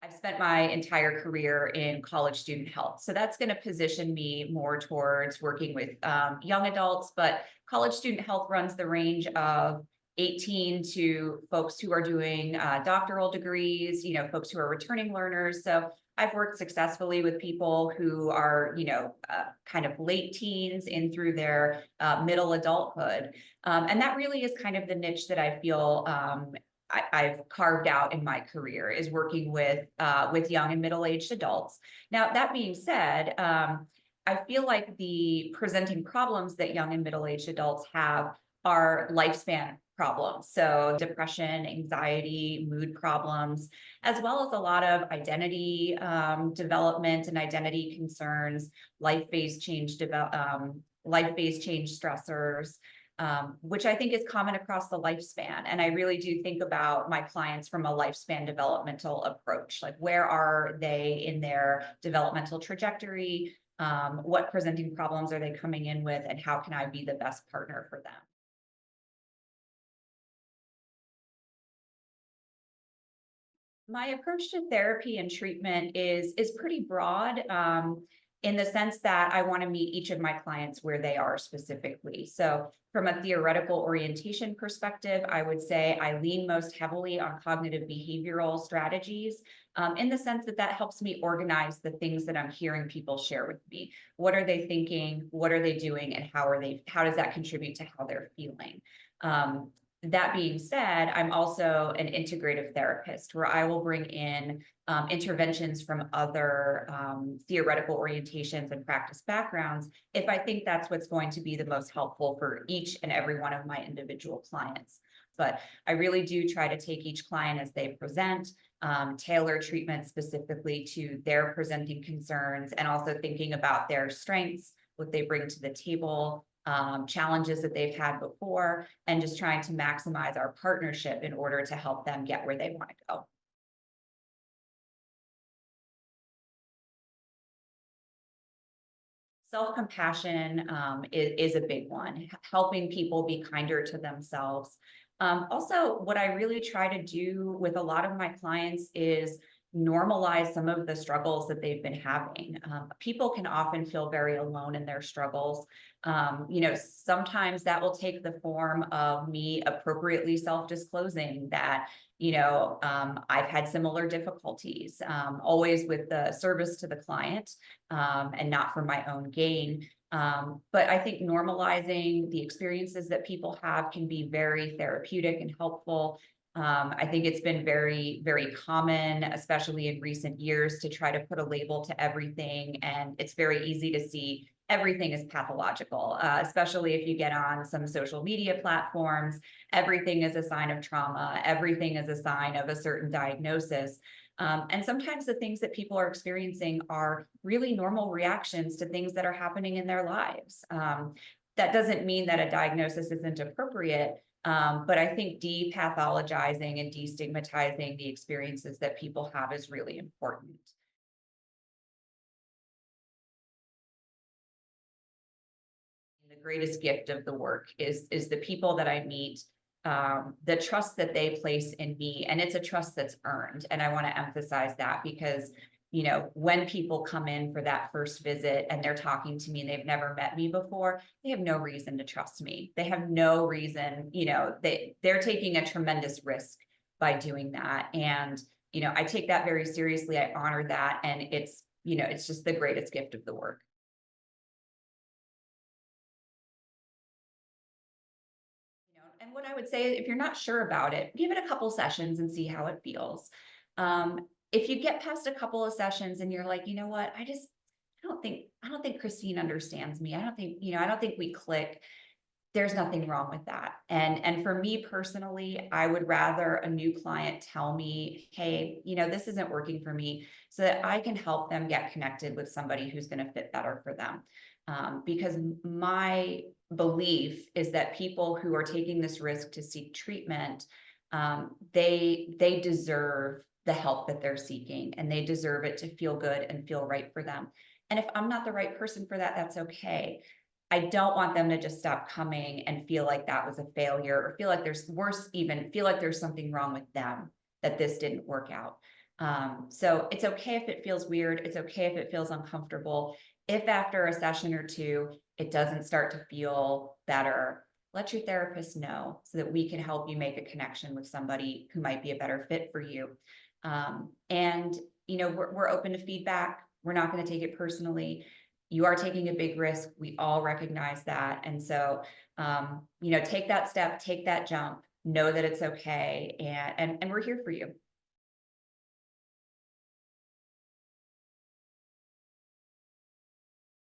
I've spent my entire career in college student health. So that's going to position me more towards working with young adults, but college student health runs the range of 18 to folks who are doing doctoral degrees, folks who are returning learners. So I've worked successfully with people who are, kind of late teens in through their middle adulthood. And that really is kind of the niche that I feel I've carved out in my career, is working with young and middle-aged adults. Now, that being said, I feel like the presenting problems that young and middle-aged adults have are lifespan problems. So depression, anxiety, mood problems, as well as a lot of identity development and identity concerns, life phase change stressors, which I think is common across the lifespan. And I really do think about my clients from a lifespan developmental approach. Like, where are they in their developmental trajectory? What presenting problems are they coming in with? And how can I be the best partner for them? My approach to therapy and treatment is pretty broad, in the sense that I want to meet each of my clients where they are specifically. So from a theoretical orientation perspective, I would say I lean most heavily on cognitive behavioral strategies, in the sense that that helps me organize the things that I'm hearing people share with me. What are they thinking? What are they doing? And how does that contribute to how they're feeling? That being said, I'm also an integrative therapist, where I will bring in interventions from other theoretical orientations and practice backgrounds if I think that's what's going to be the most helpful for each and every one of my individual clients. But I really do try to take each client as they present, tailor treatment specifically to their presenting concerns, and also thinking about their strengths, what they bring to the table, challenges that they've had before, and just trying to maximize our partnership in order to help them get where they want to go. Self-compassion is a big one, helping people be kinder to themselves. Also, what I really try to do with a lot of my clients is normalize some of the struggles that they've been having. People can often feel very alone in their struggles. Sometimes that will take the form of me appropriately self-disclosing that, I've had similar difficulties, always with the service to the client, and not for my own gain. But I think normalizing the experiences that people have can be very therapeutic and helpful. I think it's been very, very common, especially in recent years, to try to put a label to everything. And it's very easy to see everything is pathological, especially if you get on some social media platforms. Everything is a sign of trauma. Everything is a sign of a certain diagnosis. And sometimes the things that people are experiencing are really normal reactions to things that are happening in their lives. That doesn't mean that a diagnosis isn't appropriate, but I think depathologizing and destigmatizing the experiences that people have is really important. The greatest gift of the work is the people that I meet, the trust that they place in me, and it's a trust that's earned. And I want to emphasize that because, when people come in for that first visit and they're talking to me and they've never met me before, they have no reason to trust me. They have no reason, they're taking a tremendous risk by doing that. And, I take that very seriously. I honor that. And it's just the greatest gift of the work. And what I would say, if you're not sure about it, give it a couple sessions and see how it feels. If you get past a couple of sessions and you're like, you know what, I don't think Christine understands me. I don't think we click. There's nothing wrong with that. And for me personally, I would rather a new client tell me, hey, this isn't working for me, so that I can help them get connected with somebody who's going to fit better for them. Because my belief is that people who are taking this risk to seek treatment, they deserve the help that they're seeking, and they deserve it to feel good and feel right for them. And if I'm not the right person for that, that's okay. I don't want them to just stop coming and feel like that was a failure, or feel like there's something wrong with them, that this didn't work out. So it's okay if it feels weird. It's okay if it feels uncomfortable. If after a session or two, it doesn't start to feel better, let your therapist know so that we can help you make a connection with somebody who might be a better fit for you. And, we're open to feedback. We're not going to take it personally. You are taking a big risk. We all recognize that. And so, take that step, take that jump, know that it's okay. And we're here for you.